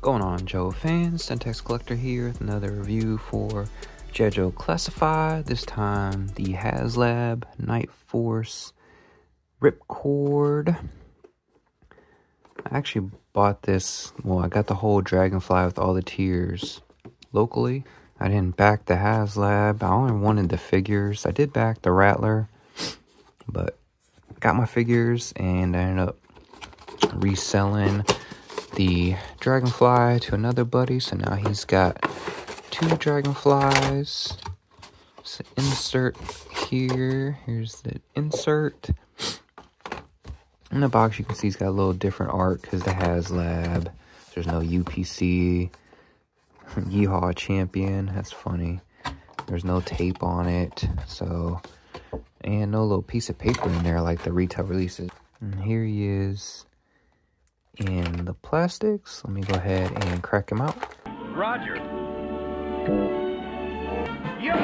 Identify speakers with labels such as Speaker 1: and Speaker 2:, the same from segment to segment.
Speaker 1: going on, Joe fans? Centex Collector here with another review for G.I. Joe Classified. This time the HasLab Night Force Ripcord. I actually bought this, well, I got the whole Dragonfly with all the tiers locally. I didn't back the HasLab. I only wanted the figures. I did back the Rattler, but got my figures and I ended up reselling the Dragonfly to another buddy. So now he's got two Dragonflies. So insert here. Here's the insert. In the box, you can see he's got a little different art because the HasLab. There's no UPC. Yeehaw Champion. That's funny. There's no tape on it. So, and no little piece of paper in there like the retail releases. And here he is in the plastics. Let me go ahead and crack him out.
Speaker 2: Roger. Yo!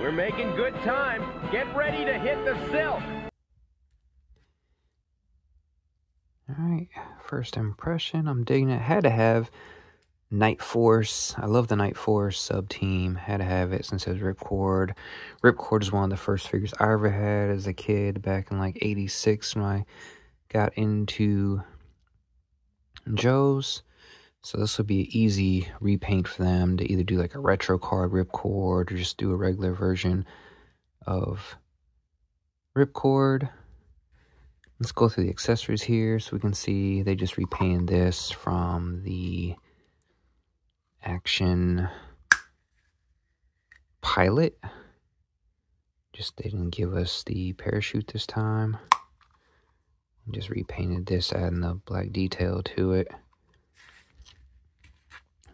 Speaker 2: We're making good time. Get ready to hit the silk.
Speaker 1: Alright, first impression. I'm digging it. Had to have Night Force. I love the Night Force sub-team. Had to have it since it was Ripcord. Ripcord is one of the first figures I ever had as a kid back in like 86 when I got into Joe's. So this would be an easy repaint for them to either do like a retro card Ripcord or just do a regular version of Ripcord. Let's go through the accessories here so we can see they just repainted this from the Action Pilot. Just they didn't give us the parachute this time. Just repainted this, adding the black detail to it.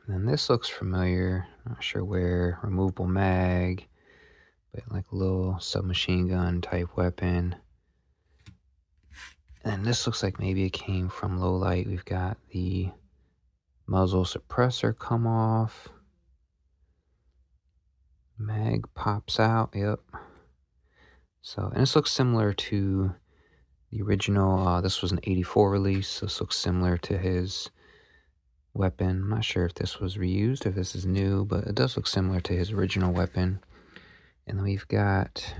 Speaker 1: And then this looks familiar. Not sure where. Removable mag, but like a little submachine gun type weapon. And this looks like maybe it came from Low Light. We've got the muzzle suppressor come off. Mag pops out. Yep. So, and this looks similar to the original. This was an 84 release. This looks similar to his weapon. I'm not sure if this was reused, if this is new, but it does look similar to his original weapon. And then we've got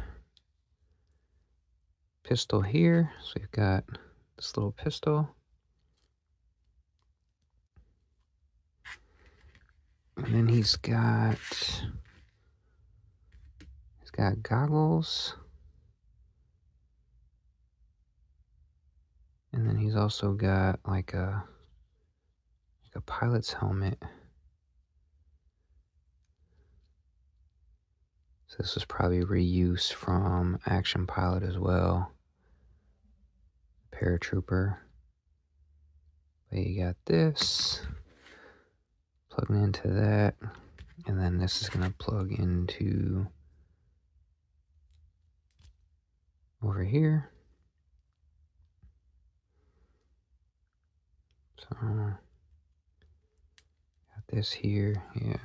Speaker 1: pistol here. So we've got this little pistol. And then he's got goggles. And then he's also got like a pilot's helmet. So this was probably reuse from Action Pilot as well. Paratrooper. But you got this plugging into that, and then this is gonna plug into over here. So got this here, yeah.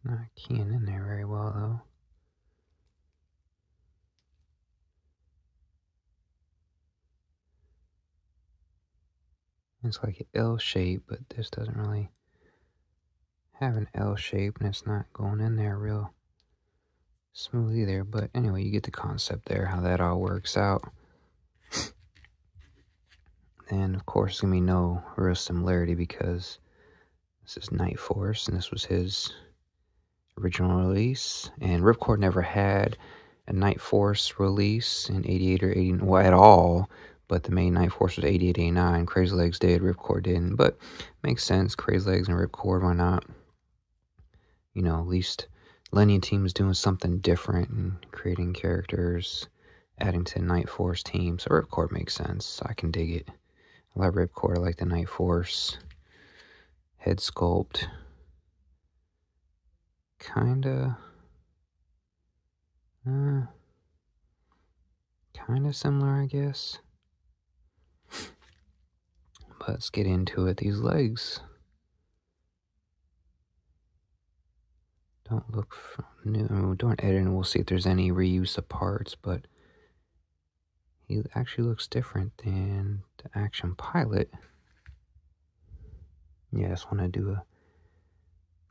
Speaker 1: Not keying in there very well though. It's like an L shape, but this doesn't really have an L shape, and it's not going in there real smooth either. But anyway, you get the concept there, how that all works out. And of course, there's gonna be no real similarity because this is Night Force, and this was his original release. And Ripcord never had a Night Force release in 88 or 80, well, at all. But the main Night Force was 88, 89. Crazy Legs did, Ripcord didn't. But makes sense, Crazy Legs and Ripcord, why not? You know, at least Lenny team is doing something different and creating characters, adding to the Night Force team. So Ripcord makes sense. I can dig it. I love Ripcord. I like the Night Force head sculpt. Kinda similar, I guess. Let's get into it. These legs don't look new. I mean, we're doing editing and we'll see if there's any reuse of parts, but he actually looks different than the Action Pilot. Yeah, I just want to do a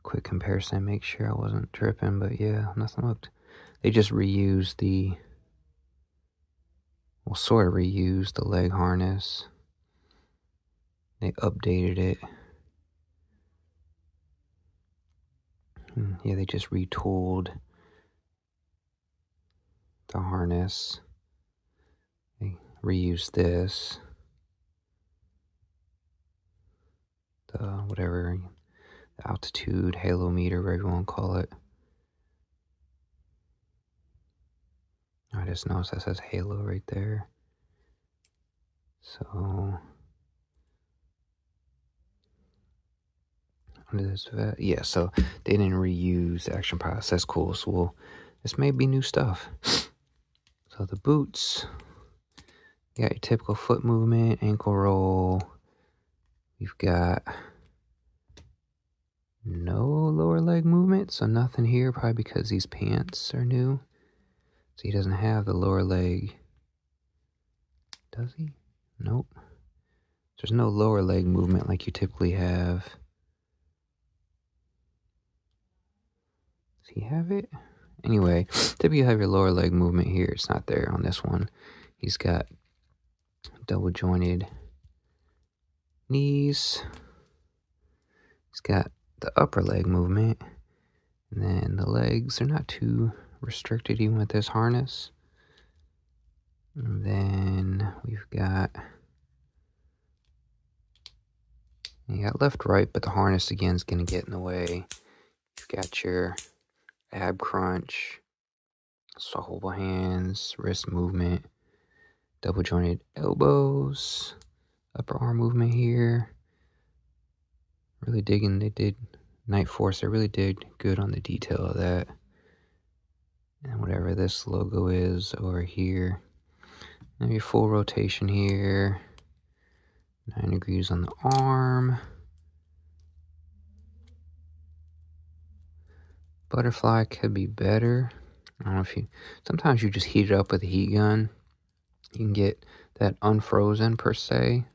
Speaker 1: quick comparison, make sure I wasn't tripping, but yeah, nothing looked. They just reused the, well, sort of reused the leg harness. They updated it. Yeah, they just retooled the harness. They reused this. The whatever, the altitude, halo meter, whatever you want to call it. I just noticed that says halo right there. So under this vet, yeah, so they didn't reuse the Action Pilot. That's cool. So this may be new stuff. So the boots, you got your typical foot movement, ankle roll. We've got no lower leg movement, so nothing here, probably because these pants are new. So he doesn't have the lower leg. Does he? Nope. There's no lower leg movement like you typically have. Does he have it? Anyway, typically you have your lower leg movement here. It's not there on this one. He's got double jointed knees. He's got the upper leg movement. And then the legs are not too restricted even with this harness. And then we've got, you got left, right, but the harness again is going to get in the way. You've got your ab crunch, swappable hands, wrist movement, double jointed elbows, upper arm movement here. Really digging, they did Night Force, they really did good on the detail of that. And whatever this logo is over here. Maybe full rotation here. 9 degrees on the arm. Butterfly could be better. I don't know if you, sometimes you just heat it up with a heat gun. You can get that unfrozen per se.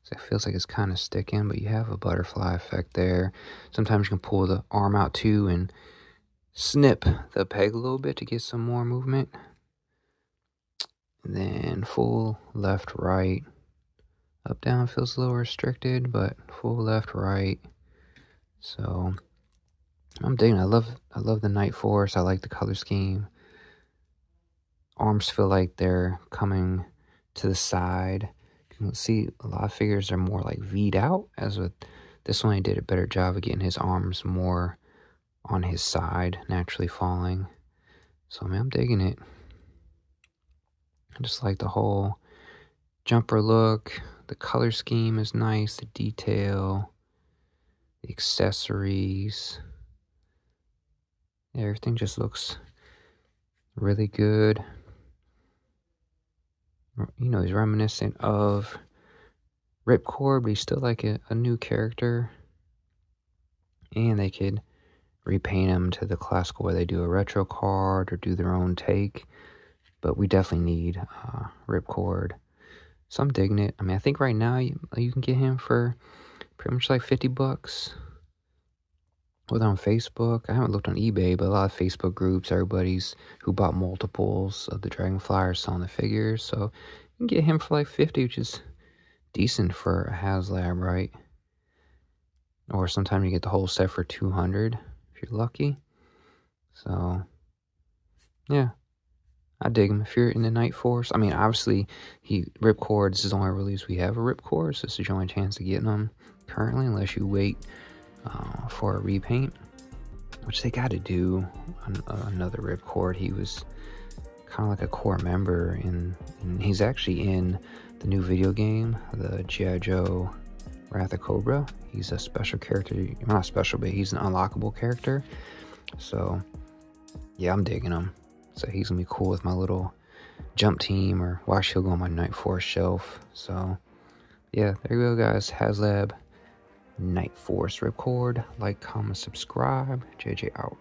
Speaker 1: So it feels like it's kind of sticking, but you have a butterfly effect there. Sometimes you can pull the arm out too and snip the peg a little bit to get some more movement. And then full left, right. Up, down feels a little restricted, but full left, right. So I'm digging. I love the Night Force. I like the color scheme. Arms feel like they're coming to the side. You can see a lot of figures are more like V'd out, as with this one, he did a better job of getting his arms more on his side, naturally falling. So, I mean, I'm digging it. I just like the whole jumper look. The color scheme is nice. The detail. The accessories. Everything just looks really good. You know, he's reminiscent of Ripcord, but he's still like a new character. And they could repaint him to the classical where they do a retro card or do their own take. But we definitely need Ripcord. So I'm digging it. I mean, I think right now you can get him for pretty much like $50. Whether on Facebook, I haven't looked on eBay, but a lot of Facebook groups, everybody's who bought multiples of the Dragonfly are selling the figures. So you can get him for like $50, which is decent for a HasLab, right? Or sometimes you get the whole set for $200 if you're lucky. So yeah, I dig him. If you're in the Night Force, I mean, obviously, Ripcord, this is the only release we have a Ripcord, so this is your only chance of getting them currently, unless you wait for a repaint, which they got to do another Ripcord. He was kind of like a core member, and he's actually in the new video game, the G.I. Joe Wrath of Cobra. He's a special character, not special, but he's an unlockable character. So yeah, I'm digging him. So he's gonna be cool with my little jump team, or well, actually he'll go on my Night Force shelf. So yeah, there you go, guys. HasLab Night Force Ripcord. Like, comment, subscribe. JJ out.